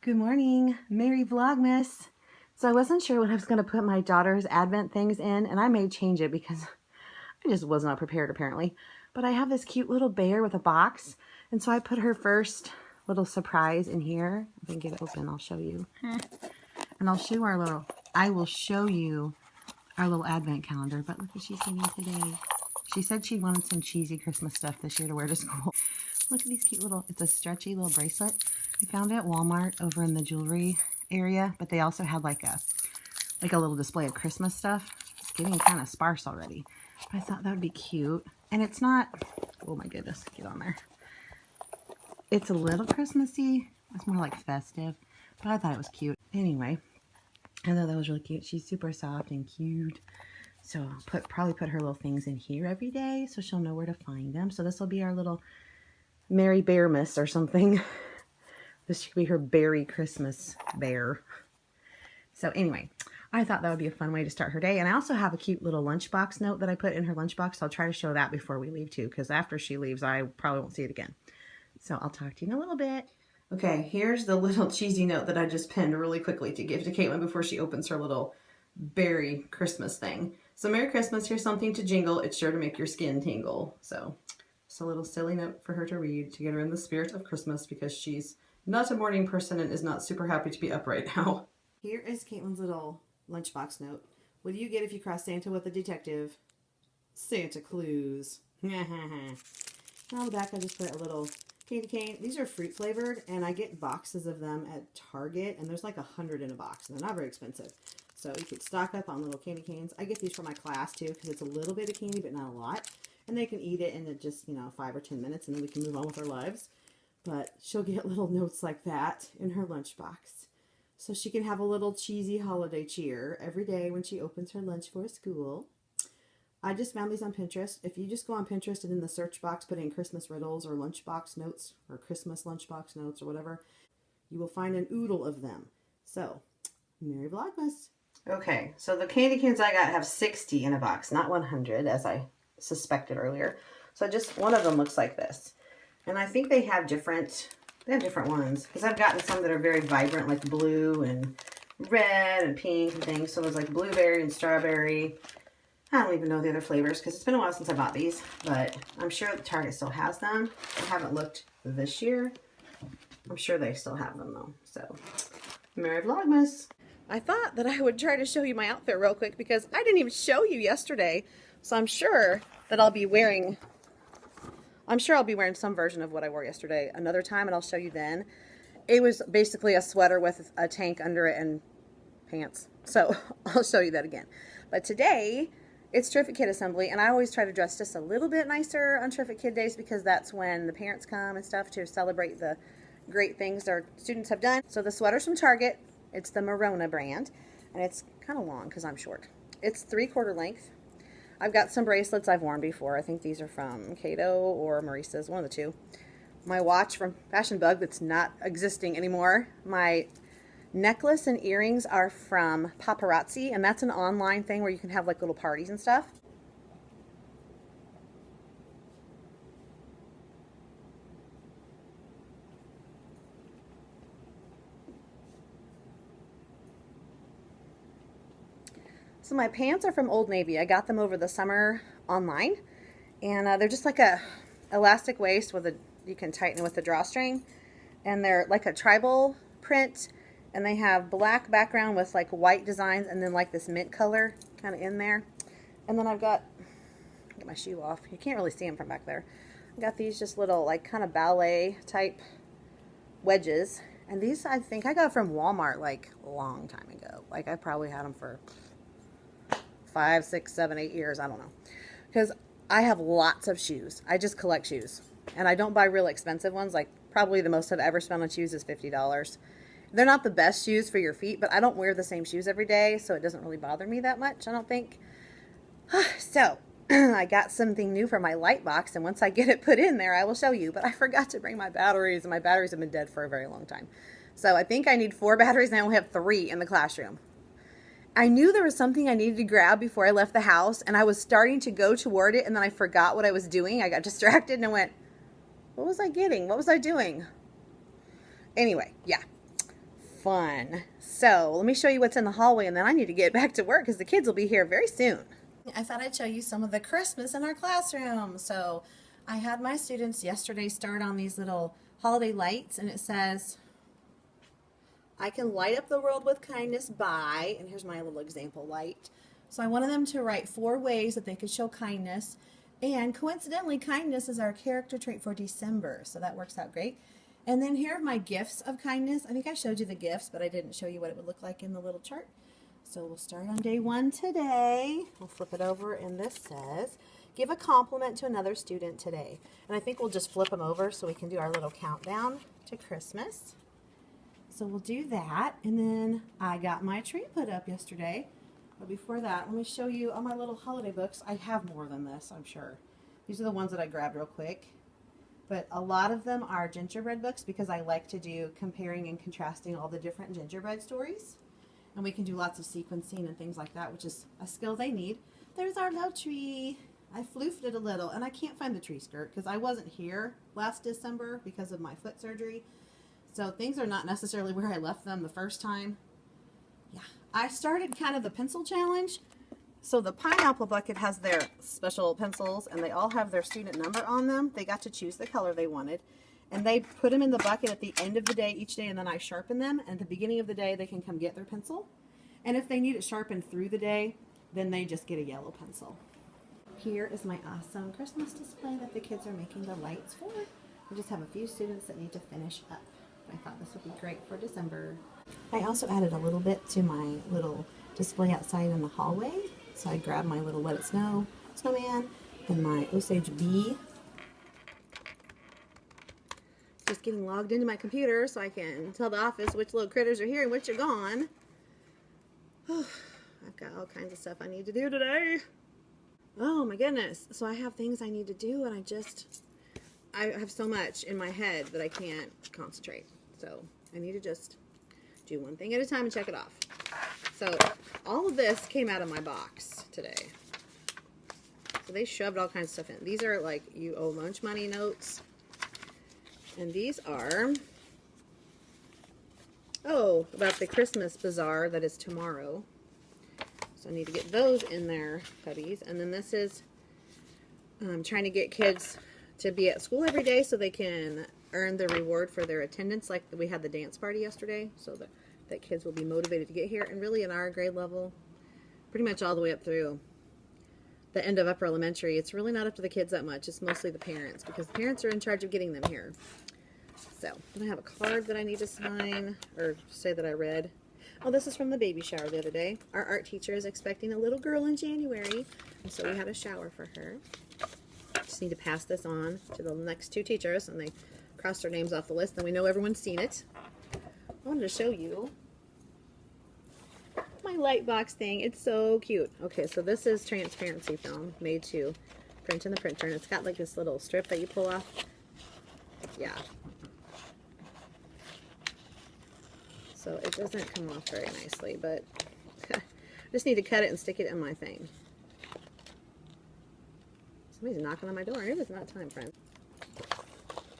Good morning, Merry Vlogmas. So I wasn't sure when I was going to put my daughter's Advent things in, and I may change it because I just was not prepared apparently. But I have this cute little bear with a box, and so I put her first little surprise in here. If I can get it open, I'll show you. And I will show you our little Advent calendar. But look what she's getting today. She said she wanted some cheesy Christmas stuff this year to wear to school. Look at these cute little, it's a stretchy little bracelet. I found it at Walmart over in the jewelry area, but they also had like a little display of Christmas stuff. It's getting kind of sparse already. But I thought that would be cute. And it's not, oh my goodness, get on there. It's a little Christmassy. It's more like festive, but I thought it was cute. Anyway, I thought that was really cute. She's super soft and cute. So I'll probably put her little things in here every day so she'll know where to find them. So this will be our little Merry Bearmas or something. This should be her berry Christmas bear. So anyway, I thought that would be a fun way to start her day. And I also have a cute little lunchbox note that I put in her lunchbox. So I'll try to show that before we leave too, because after she leaves, I probably won't see it again. So I'll talk to you in a little bit. Okay, here's the little cheesy note that I just pinned really quickly to give to Caitlin before she opens her little berry Christmas thing. So Merry Christmas, here's something to jingle. It's sure to make your skin tingle. So it's a little silly note for her to read to get her in the spirit of Christmas because she's not a morning person and is not super happy to be up right now. Here is Caitlin's little lunchbox note. What do you get if you cross Santa with a detective? Santa Claus. And on the back I just put a little candy cane. These are fruit flavored and I get boxes of them at Target and there's like 100 in a box and they're not very expensive. So you could stock up on little candy canes. I get these for my class too because it's a little bit of candy but not a lot. And they can eat it in just, 5 or 10 minutes and then we can move on with our lives. But she'll get little notes like that in her lunchbox. So she can have a little cheesy holiday cheer every day when she opens her lunch for school. I just found these on Pinterest. If you just go on Pinterest and in the search box put in Christmas riddles or lunchbox notes or Christmas lunchbox notes or whatever, you will find an oodle of them. So, Merry Vlogmas. Okay, so the candy canes I got have 60 in a box, not 100 as I suspected earlier. So just one of them looks like this. And I think they have different ones because I've gotten some that are very vibrant like blue and red and pink and things. So there's like blueberry and strawberry. I don't even know the other flavors because it's been a while since I bought these, but I'm sure Target still has them. I haven't looked this year. I'm sure they still have them though. So Merry Vlogmas. I thought that I would try to show you my outfit real quick because I didn't even show you yesterday. So I'm sure that I'll be wearing some version of what I wore yesterday another time, and I'll show you then. It was basically a sweater with a tank under it and pants. So I'll show you that again. But today, it's Terrific Kid Assembly, and I always try to dress just a little bit nicer on Terrific Kid Days because that's when the parents come and stuff to celebrate the great things our students have done. So the sweater's from Target. It's the Morona brand, and it's kind of long because I'm short. It's 3/4 length. I've got some bracelets I've worn before. I think these are from Cato or Marissa's, one of the two. My watch from Fashion Bug that's not existing anymore. My necklace and earrings are from Paparazzi, and that's an online thing where you can have like little parties and stuff. So my pants are from Old Navy. I got them over the summer online, and they're just like a elastic waist with you can tighten it with a drawstring, and they're like a tribal print, and they have black background with like white designs, and then like this mint color kind of in there. And then I've got, get my shoe off. You can't really see them from back there. I got these just little like kind of ballet type wedges, and these I think I got from Walmart like a long time ago. Like I probably had them for 5, 6, 7, 8 years. I don't know. Because I have lots of shoes. I just collect shoes. And I don't buy real expensive ones. Like probably the most I've ever spent on shoes is $50. They're not the best shoes for your feet, but I don't wear the same shoes every day, so it doesn't really bother me that much, I don't think. So I got something new for my light box, and once I get it put in there, I will show you. But I forgot to bring my batteries, and my batteries have been dead for a very long time. So I think I need 4 batteries, and I only have 3 in the classroom. I knew there was something I needed to grab before I left the house, and I was starting to go toward it, and then I forgot what I was doing. I got distracted, and I went, what was I getting? What was I doing? Anyway, yeah. fun. So let me show you what's in the hallway, and then I need to get back to work because the kids will be here very soon. I thought I'd show you some of the Christmas in our classroom. So I had my students yesterday start on these little holiday lights, and it says, I can light up the world with kindness by, and here's my little example light. So I wanted them to write 4 ways that they could show kindness, and coincidentally, kindness is our character trait for December, so that works out great. And then here are my gifts of kindness. I think I showed you the gifts, but I didn't show you what it would look like in the little chart. So we'll start on day 1 today. We'll flip it over, and this says, give a compliment to another student today. And I think we'll just flip them over so we can do our little countdown to Christmas. So we'll do that, and then I got my tree put up yesterday. But before that, let me show you all my little holiday books. I have more than this, I'm sure. These are the ones that I grabbed real quick. But a lot of them are gingerbread books because I like to do comparing and contrasting all the different gingerbread stories. And we can do lots of sequencing and things like that, which is a skill they need. There's our little tree. I floofed it a little, and I can't find the tree skirt because I wasn't here last December because of my foot surgery. So things are not necessarily where I left them the first time. Yeah, I started kind of the pencil challenge. So the pineapple bucket has their special pencils, and they all have their student number on them. They got to choose the color they wanted, and they put them in the bucket at the end of the day each day, and then I sharpen them, and at the beginning of the day they can come get their pencil. And if they need it sharpened through the day, then they just get a yellow pencil. Here is my awesome Christmas display that the kids are making the lights for. I just have a few students that need to finish up. I thought this would be great for December. I also added a little bit to my little display outside in the hallway. So I grabbed my little Let It Snow snowman and my Osage bee. Just getting logged into my computer so I can tell the office which little critters are here and which are gone. I've got all kinds of stuff I need to do today. Oh my goodness. So I have things I need to do, and I have so much in my head that I can't concentrate. So I need to just do one thing at a time and check it off. So all of this came out of my box today. So they shoved all kinds of stuff in. These are like you owe lunch money notes. And these are, about the Christmas bazaar that is tomorrow. So I need to get those in there, puppies. And then this is trying to get kids to be at school every day so they can earn the reward for their attendance, like we had the dance party yesterday, so that kids will be motivated to get here. And really in our grade level, pretty much all the way up through the end of upper elementary, it's really not up to the kids that much. It's mostly the parents, because the parents are in charge of getting them here. So then I have a card that I need to sign, or say that I read. Oh, this is from the baby shower the other day. Our art teacher is expecting a little girl in January, and so we had a shower for her. Just need to pass this on to the next 2 teachers, and they crossed their names off the list, and we know everyone's seen it. I wanted to show you my light box thing. It's so cute. Okay, so this is transparency film made to print in the printer, and it's got like this little strip that you pull off. Yeah. So it doesn't come off very nicely, but I just need to cut it and stick it in my thing. Somebody's knocking on my door. Maybe it's not time, friend.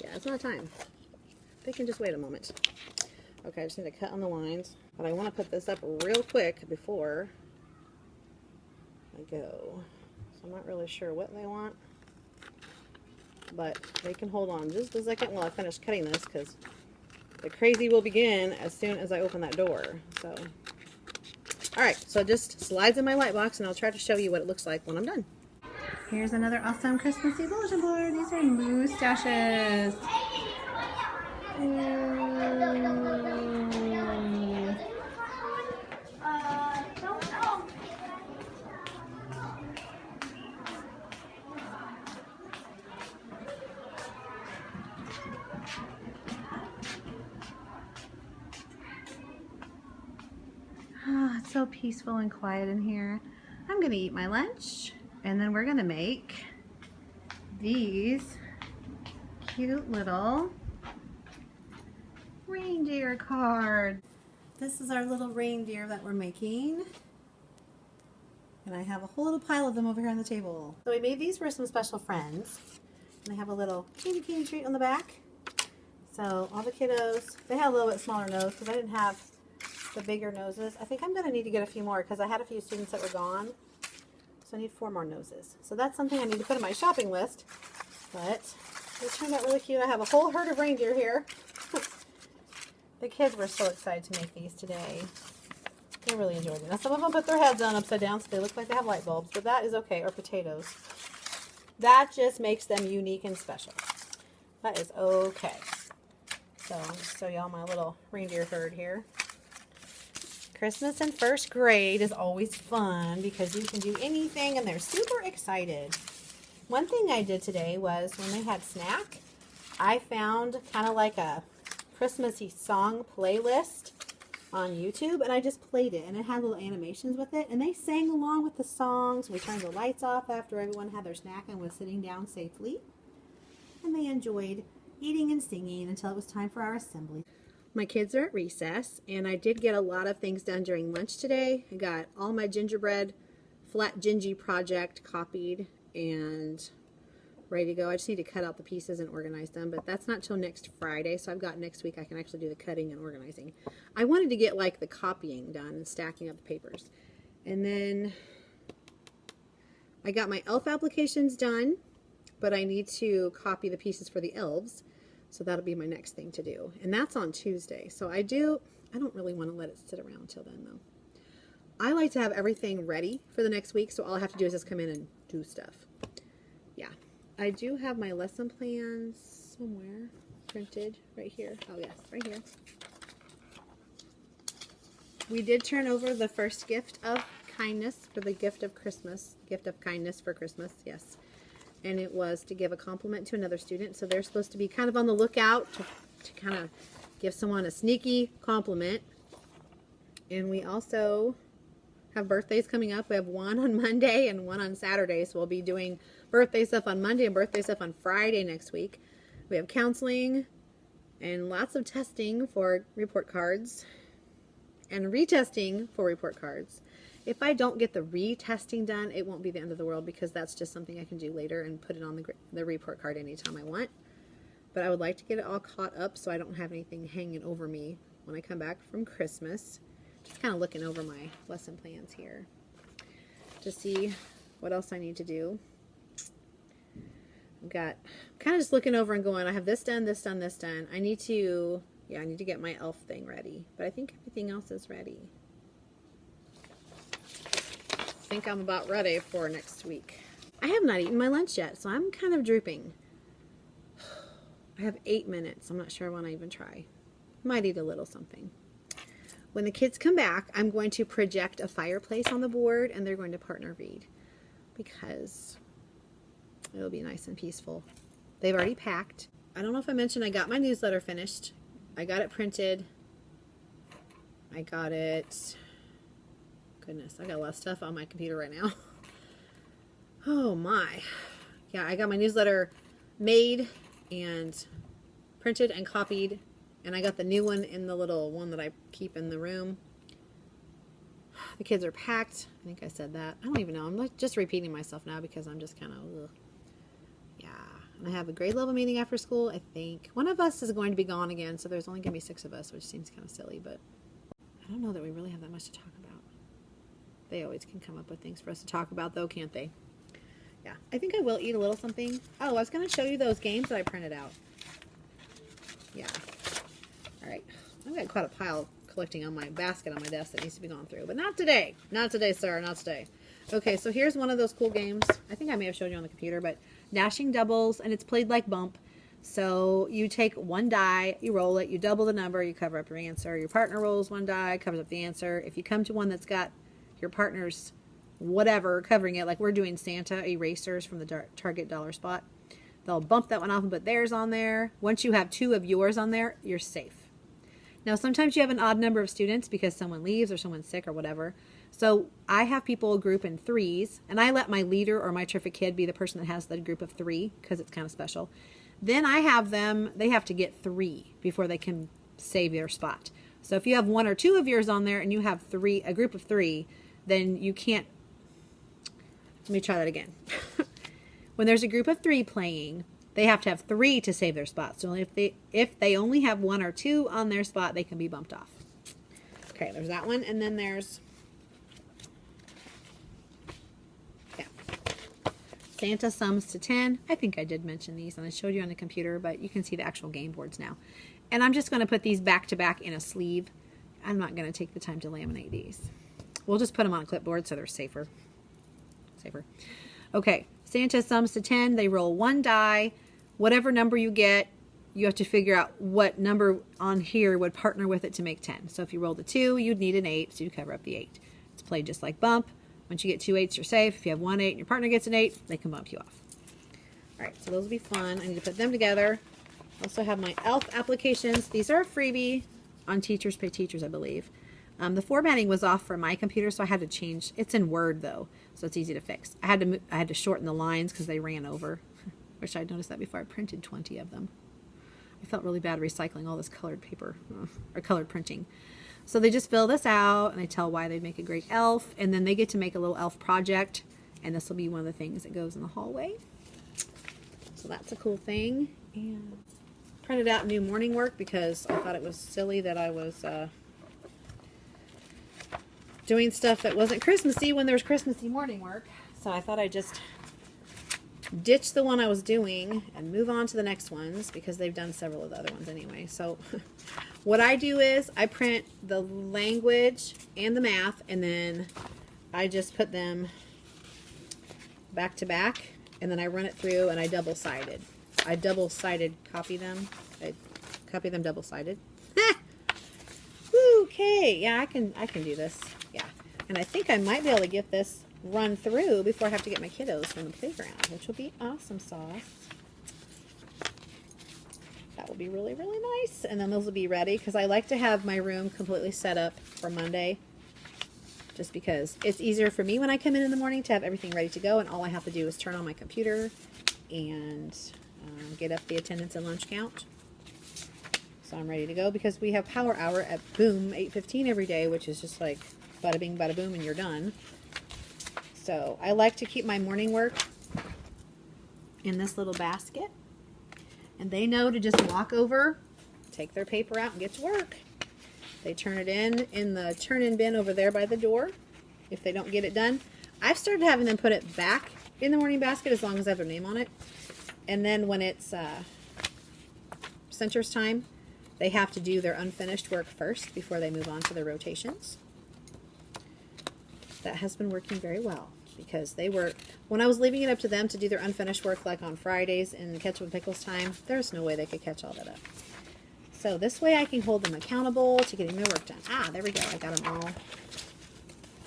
Yeah, it's not time. They can just wait a moment. Okay, I just need to cut on the lines. But I want to put this up real quick before I go. So I'm not really sure what they want. But they can hold on just a second while I finish cutting this, because the crazy will begin as soon as I open that door. So, alright, so it just slides in my light box, and I'll try to show you what it looks like when I'm done. Here's another awesome Christmassy bulletin board. These are moustaches. It's so peaceful and quiet in here. I'm gonna eat my lunch, and then we're gonna make these cute little reindeer cards. This is our little reindeer that we're making, and I have a whole little pile of them over here on the table. So we made these for some special friends, and they have a little candy treat on the back. So all the kiddos, they had a little bit smaller nose because I didn't have the bigger noses. I think I'm going to need to get a few more because I had a few students that were gone. So I need 4 more noses. So that's something I need to put on my shopping list. But they turned out really cute. I have a whole herd of reindeer here. The kids were so excited to make these today. They really enjoyed it. Now some of them put their heads on upside down so they look like they have light bulbs, but that is okay, or potatoes. That just makes them unique and special. That is okay. So I'll just show y'all my little reindeer herd here. Christmas in first grade is always fun because you can do anything and they're super excited. One thing I did today was when they had snack, I found kind of like a Christmassy song playlist on YouTube, and I just played it, and it had little animations with it, and they sang along with the songs. We turned the lights off after everyone had their snack and was sitting down safely, and they enjoyed eating and singing until it was time for our assembly. My kids are at recess, and I did get a lot of things done during lunch today. I got all my gingerbread flat gingy project copied and ready to go. I just need to cut out the pieces and organize them, but that's not till next Friday, so I've got next week I can actually do the cutting and organizing. I wanted to get like the copying done and stacking up the papers. And then I got my elf applications done, but I need to copy the pieces for the elves, so that'll be my next thing to do. And that's on Tuesday, so I don't really want to let it sit around until then though. I like to have everything ready for the next week, so all I have to do is just come in and do stuff. Yeah. I do have my lesson plans somewhere printed right here. Oh yes, right here. We did turn over the first gift of kindness for the gift of Christmas. Gift of kindness for Christmas, yes. And it was to give a compliment to another student. So they're supposed to be kind of on the lookout to kind of give someone a sneaky compliment. And we also have birthdays coming up. We have one on Monday and one on Saturday. So we'll be doing birthday stuff on Monday and birthday stuff on Friday next week. We have counseling and lots of testing for report cards and retesting for report cards. If I don't get the retesting done, it won't be the end of the world because that's just something I can do later and put it on the report card anytime I want. But I would like to get it all caught up so I don't have anything hanging over me when I come back from Christmas. Just kind of looking over my lesson plans here to see what else I need to do. I've got kind of just looking over and going, I have this done, this done, this done. I need to get my elf thing ready, but I think everything else is ready. I think I'm about ready for next week. I have not eaten my lunch yet, so I'm kind of drooping. I have 8 minutes. I'm not sure I want to even try. Might eat a little something. When the kids come back, I'm going to project a fireplace on the board, and they're going to partner read because it'll be nice and peaceful. They've already packed. I don't know if I mentioned I got my newsletter finished. I got it printed. I got it. Goodness, I got a lot of stuff on my computer right now. Oh my. Yeah, I got my newsletter made and printed and copied. And I got the new one in the little one that I keep in the room. The kids are packed. I think I said that. I don't even know. I'm like just repeating myself now because I'm just kind of, yeah. And I have a grade level meeting after school, I think. One of us is going to be gone again, so there's only going to be 6 of us, which seems kind of silly, but I don't know that we really have that much to talk about. They always can come up with things for us to talk about, though, can't they? Yeah, I think I will eat a little something. Oh, I was going to show you those games that I printed out. Yeah. All right. I've got quite a pile collecting on my basket on my desk that needs to be gone through, but not today. Not today, sir. Not today. Okay, so here's one of those cool games. I think I may have showed you on the computer, but Nashing doubles, and it's played like bump. So you take one die, you roll it, you double the number, you cover up your answer. Your partner rolls one die, covers up the answer. If you come to one that's got your partner's whatever covering it, like we're doing Santa erasers from the Target dollar spot, they'll bump that one off and put theirs on there. Once you have 2 of yours on there, you're safe. Now, sometimes you have an odd number of students because someone leaves or someone's sick or whatever. So I have people group in 3s, and I let my leader or my terrific kid be the person that has the group of 3 because it's kind of special. Then I have them, they have to get 3 before they can save their spot. So if you have 1 or 2 of yours on there and you have a group of 3, then you can't, let me try that again. When there's a group of 3 playing, they have to have 3 to save their spot. So if they only have 1 or 2 on their spot, they can be bumped off. Okay, there's that one. And then there's, yeah, Santa sums to 10. I think I did mention these and I showed you on the computer, but you can see the actual game boards now. And I'm just going to put these back to back in a sleeve. I'm not going to take the time to laminate these. We'll just put them on a clipboard so they're safer. Okay, Santa sums to 10. They roll one die. Whatever number you get, you have to figure out what number on here would partner with it to make 10. So if you rolled a 2, you'd need an 8, so you cover up the 8. It's played just like bump. Once you get 2 8s, you're safe. If you have 1 8 and your partner gets an 8, they can bump you off. All right, so those will be fun. I need to put them together. I also have my ELF applications. These are a freebie on Teachers Pay Teachers, I believe. The formatting was off for my computer, so I had to change. It's in Word though, so it's easy to fix. I had to shorten the lines because they ran over. Wish I'd noticed that before I printed 20 of them. I felt really bad recycling all this colored paper or colored printing. So they just fill this out and they tell why they'd make a great elf, and then they get to make a little elf project, and this will be one of the things that goes in the hallway. So that's a cool thing. And printed out new morning work because I thought it was silly that I was doing stuff that wasn't Christmassy when there was Christmassy morning work. So I thought I'd just ditch the one I was doing and move on to the next ones because they've done several of the other ones anyway. So what I do is I print the language and the math, and then I just put them back to back, and then I run it through and I double-sided. I double-sided copy them. I copy them double-sided. Okay, yeah, I can do this. Yeah, and I think I might be able to get this run through before I have to get my kiddos from the playground, which will be awesome sauce. That will be really, really nice. And then those will be ready because I like to have my room completely set up for Monday, just because it's easier for me when I come in the morning to have everything ready to go, and all I have to do is turn on my computer and get up the attendance and lunch count. So I'm ready to go because we have power hour at boom 8:15 every day, which is just like bada bing, bada boom, and you're done. So I like to keep my morning work in this little basket, and they know to just walk over, take their paper out, and get to work. They turn it in the turn-in bin over there by the door if they don't get it done. I've started having them put it back in the morning basket as long as I have their name on it. And then when it's centers time, they have to do their unfinished work first before they move on to their rotations. That has been working very well because they were, when I was leaving it up to them to do their unfinished work like on Fridays in Ketchup and Pickles time, there's no way they could catch all that up. So this way I can hold them accountable to getting their work done. Ah, there we go. I got them all.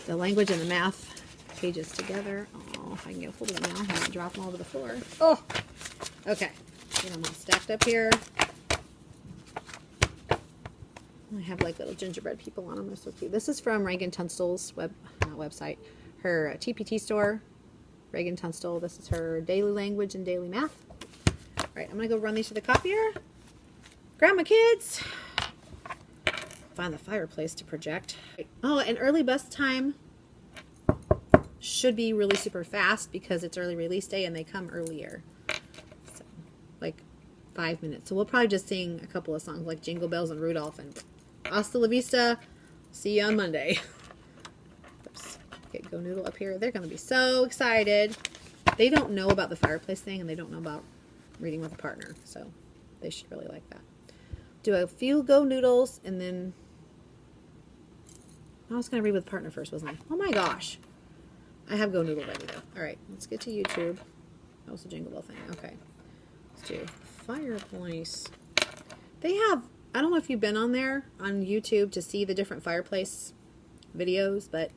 The language and the math pages together. Oh, if I can get hold of them now. I don't drop them all to the floor. Oh, okay. Get them all stacked up here. I have like little gingerbread people on them. They're so cute. This is from Reagan Tunstall's website. Her TpT Store. Reagan Tunstall. This is her daily language and daily math. All right, I'm going to go run these to the copier. Grab my kids. Find the fireplace to project. Oh, and early bus time should be really super fast because it's early release day and they come earlier. So, like 5 minutes. So we'll probably just sing a couple of songs like Jingle Bells and Rudolph and Hasta la Vista. See you on Monday. Oops. Get Go Noodle up here. They're going to be so excited. They don't know about the fireplace thing and they don't know about reading with a partner. So they should really like that. Do a few Go Noodles and then I was going to read with partner first, wasn't I? Oh my gosh. I have Go Noodle ready though. All right, let's get to YouTube. That was the Jingle Bell thing. Okay. Let's do fireplace. They have, I don't know if you've been on there on YouTube to see the different fireplace videos, but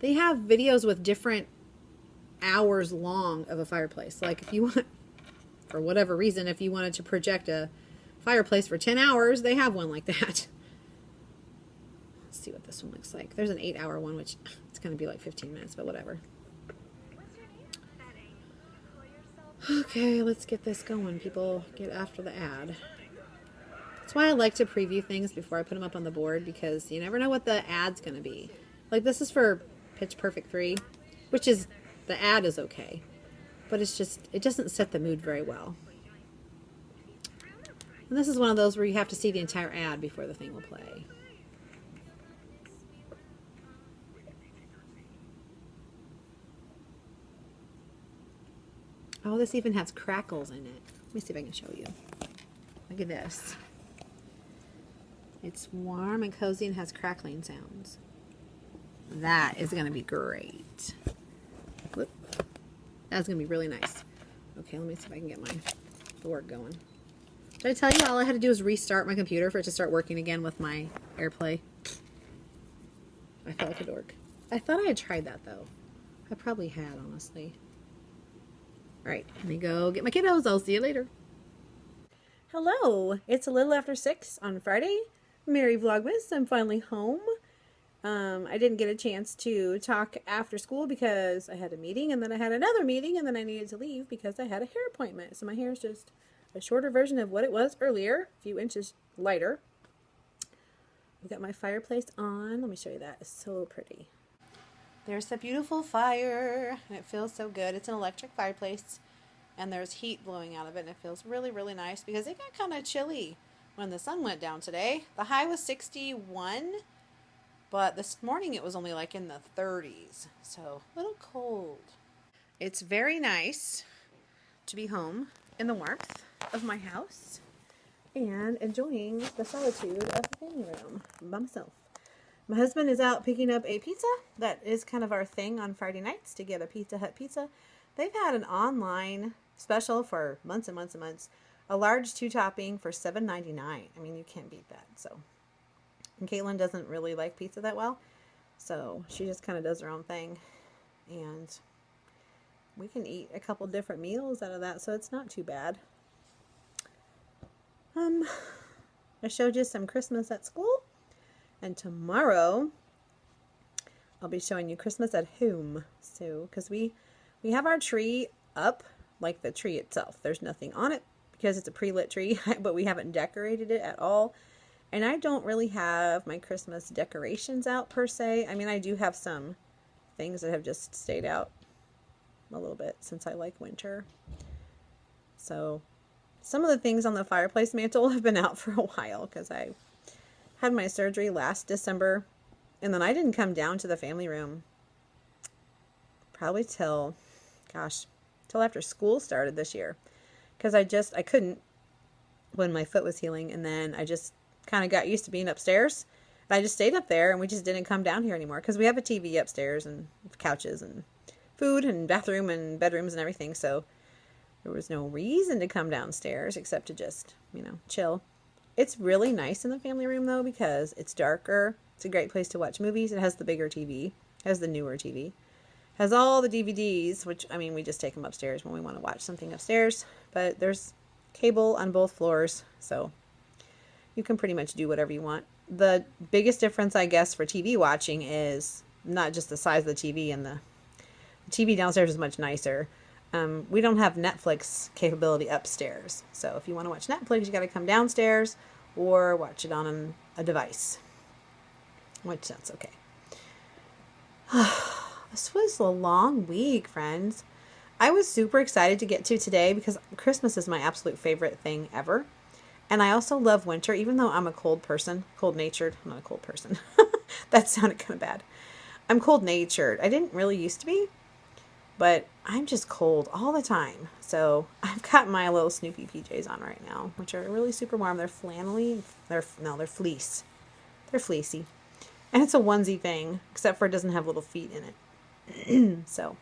they have videos with different hours long of a fireplace. Like if you want, for whatever reason, if you wanted to project a fireplace for 10 hours, they have one like that. Let's see what this one looks like. There's an 8-hour one, which it's going to be like 15 minutes, but whatever. Okay, let's get this going. People get after the ad. That's why I like to preview things before I put them up on the board, because you never know what the ad's going to be. Like this is for Pitch Perfect 3, which is, the ad is okay, but it's just, it doesn't set the mood very well. And this is one of those where you have to see the entire ad before the thing will play. Oh, this even has crackles in it. Let me see if I can show you. Look at this. It's warm and cozy and has crackling sounds. That is going to be great. Whoop. That's going to be really nice. Okay, let me see if I can get my board going. Did I tell you all I had to do was restart my computer for it to start working again with my AirPlay? I felt like a dork. I thought I had tried that though. I probably had, honestly. Alright, let me go get my kiddos. I'll see you later. Hello! It's a little after 6 on Friday. Merry Vlogmas. I'm finally home. I didn't get a chance to talk after school because I had a meeting, and then I had another meeting, and then I needed to leave because I had a hair appointment. So my hair is just a shorter version of what it was earlier, a few inches lighter. I've got my fireplace on. Let me show you that. It's so pretty. There's the beautiful fire, and it feels so good. It's an electric fireplace, and there's heat blowing out of it, and it feels really, really nice because it got kind of chilly when the sun went down today. The high was 61, but this morning it was only like in the 30s, so a little cold. It's very nice to be home in the warmth of my house and enjoying the solitude of the family room by myself. My husband is out picking up a pizza. That is kind of our thing on Friday nights, to get a Pizza Hut pizza. They've had an online special for months and months and months. A large 2-topping for $7.99. I mean, you can't beat that. So, and Caitlin doesn't really like pizza that well, so she just kind of does her own thing. And we can eat a couple different meals out of that, so it's not too bad. I showed you some Christmas at school, and tomorrow I'll be showing you Christmas at home. So, because we have our tree up, like the tree itself. There's nothing on it because it's a pre-lit tree, but we haven't decorated it at all. And I don't really have my Christmas decorations out per se. I mean, I do have some things that have just stayed out a little bit since I like winter. So some of the things on the fireplace mantle have been out for a while because I had my surgery last December, and then I didn't come down to the family room probably till after school started this year, because I couldn't when my foot was healing, and then I just kind of got used to being upstairs, and I just stayed up there, and we just didn't come down here anymore because we have a TV upstairs and couches and food and bathroom and bedrooms and everything, so there was no reason to come downstairs except to just, chill. It's really nice in the family room though because it's darker. It's a great place to watch movies. It has the bigger TV, it has the newer TV, has all the DVDs, which, we just take them upstairs when we want to watch something upstairs, but there's cable on both floors, so you can pretty much do whatever you want. The biggest difference, I guess, for TV watching is not just the size of the TV, and the TV downstairs is much nicer. We don't have Netflix capability upstairs, so if you want to watch Netflix, you got to come downstairs or watch it on a device, which that's okay. This was a long week, friends. I was super excited to get to today because Christmas is my absolute favorite thing ever. And I also love winter, even though I'm a cold person, cold-natured. I'm not a cold person. That sounded kind of bad. I'm cold-natured. I didn't really used to be, but I'm just cold all the time. So I've got my little Snoopy PJs on right now, which are really super warm. They're flannelly. They're fleece. They're fleecy. And it's a onesie thing, except for it doesn't have little feet in it. So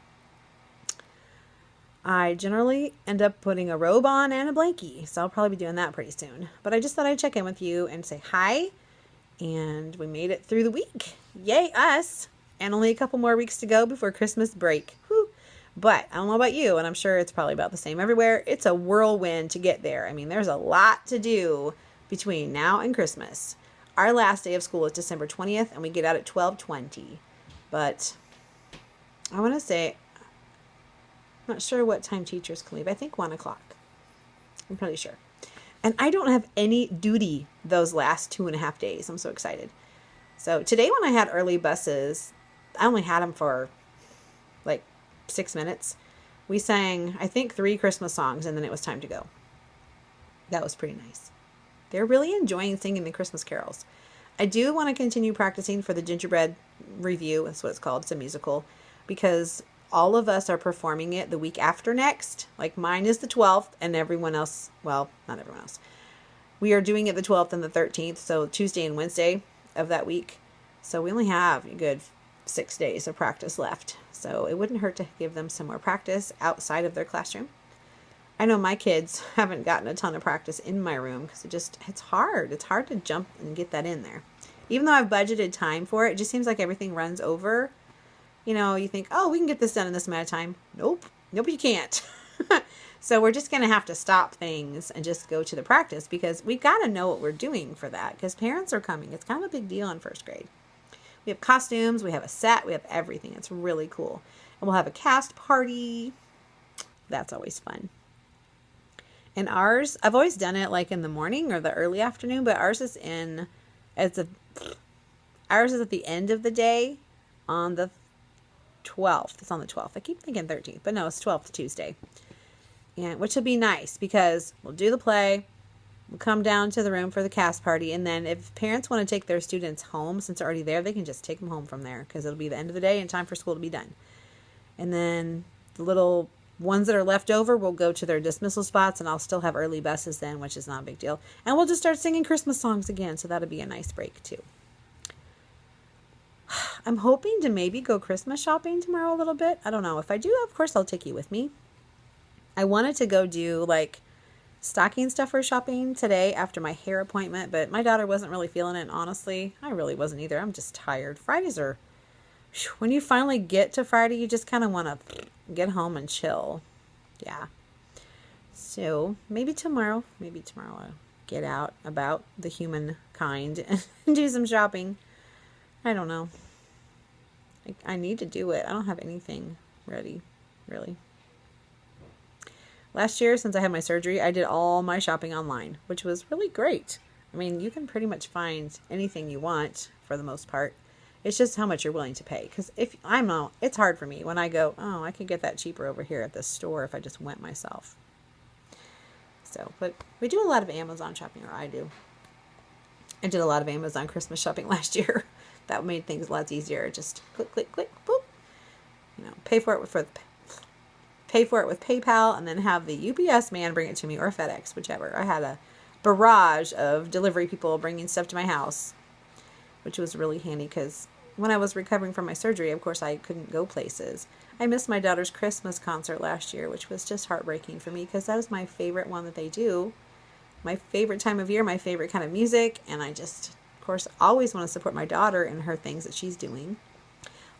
I generally end up putting a robe on and a blankie. So I'll probably be doing that pretty soon. But I just thought I'd check in with you and say hi. And we made it through the week. Yay, us. And only a couple more weeks to go before Christmas break. Whew. But I don't know about you, and I'm sure it's probably about the same everywhere. It's a whirlwind to get there. There's a lot to do between now and Christmas. Our last day of school is December 20th, and we get out at 12:20. But I want to say, I'm not sure what time teachers can leave. I think 1 o'clock. I'm pretty sure. And I don't have any duty those last 2.5 days. I'm so excited. So today when I had early buses, I only had them for like 6 minutes. We sang, I think, 3 Christmas songs, and then it was time to go. That was pretty nice. They're really enjoying singing the Christmas carols. I do want to continue practicing for the gingerbread review. That's what it's called. It's a musical. Because all of us are performing it the week after next. Like mine is the 12th and everyone else, well, not everyone else. We are doing it the 12th and the 13th, so Tuesday and Wednesday of that week. So we only have a good 6 days of practice left. So it wouldn't hurt to give them some more practice outside of their classroom. I know my kids haven't gotten a ton of practice in my room because it's hard. It's hard to jump and get that in there. Even though I've budgeted time for it, it just seems like everything runs over. You know, you think, oh, we can get this done in this amount of time. Nope. Nope, you can't. So we're just going to have to stop things and just go to the practice because we've got to know what we're doing for that because parents are coming. It's kind of a big deal in first grade. We have costumes, we have a set, we have everything. It's really cool. And we'll have a cast party. That's always fun. And ours, I've always done it like in the morning or the early afternoon, but ours is at the end of the day on the 12th. It's on the 12th. I keep thinking 13th, but no, it's 12th Tuesday. And which will be nice because we'll do the play, we'll come down to the room for the cast party, and then if parents want to take their students home, since they're already there, they can just take them home from there because it'll be the end of the day and time for school to be done. And then the little ones that are left over will go to their dismissal spots, and I'll still have early buses then, which is not a big deal. And we'll just start singing Christmas songs again, so that'll be a nice break too. I'm hoping to maybe go Christmas shopping tomorrow a little bit. I don't know. If I do, of course, I'll take you with me. I wanted to go do like stocking stuffer shopping today after my hair appointment, but my daughter wasn't really feeling it. Honestly, I really wasn't either. I'm just tired. Fridays are, when you finally get to Friday, you just kind of want to get home and chill. Yeah. So maybe tomorrow I'll get out about the humankind and do some shopping. I don't know. I need to do it. I don't have anything ready, really. Last year, since I had my surgery, I did all my shopping online, which was really great. I mean, you can pretty much find anything you want for the most part. It's just how much you're willing to pay. Because it's hard for me when I go, oh, I could get that cheaper over here at the store if I just went myself. So, but we do a lot of Amazon shopping, or I do. I did a lot of Amazon Christmas shopping last year. That made things a lot easier. Just click, click, click, boop. You know, pay for it with PayPal, and then have the UPS man bring it to me, or FedEx, whichever. I had a barrage of delivery people bringing stuff to my house, which was really handy because when I was recovering from my surgery, of course, I couldn't go places. I missed my daughter's Christmas concert last year, which was just heartbreaking for me because that was my favorite one that they do. My favorite time of year, my favorite kind of music, and I just, of course, always want to support my daughter and her things that she's doing.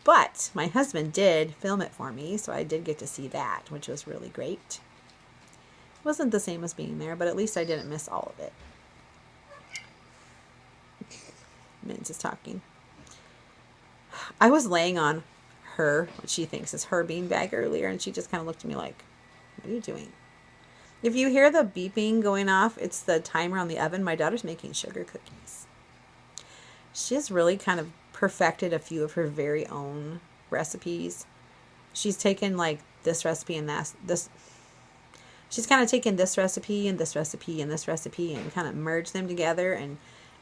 But my husband did film it for me, so I did get to see that, which was really great. It wasn't the same as being there, but at least I didn't miss all of it. Minz is talking. I was laying on her, what she thinks is her beanbag earlier, and she just kind of looked at me like, what are you doing? If you hear the beeping going off, it's the timer on the oven. My daughter's making sugar cookies. She has really kind of perfected a few of her very own recipes. She's taken like this recipe and this. She's kind of taken this recipe and this recipe and this recipe and kind of merged them together and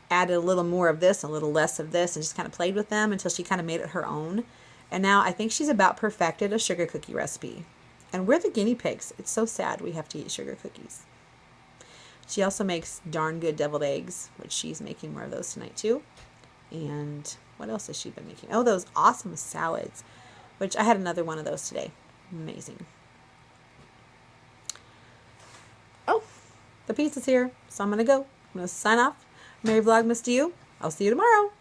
added a little more of this, a little less of this, and just kind of played with them until she kind of made it her own. And now I think she's about perfected a sugar cookie recipe. And we're the guinea pigs. It's so sad we have to eat sugar cookies. She also makes darn good deviled eggs, which she's making more of those tonight too. And what else has she been making? Oh, those awesome salads, which I had another one of those today. Amazing. Oh, the pizza's here, so I'm going to go. I'm going to sign off. Merry Vlogmas to you. I'll see you tomorrow.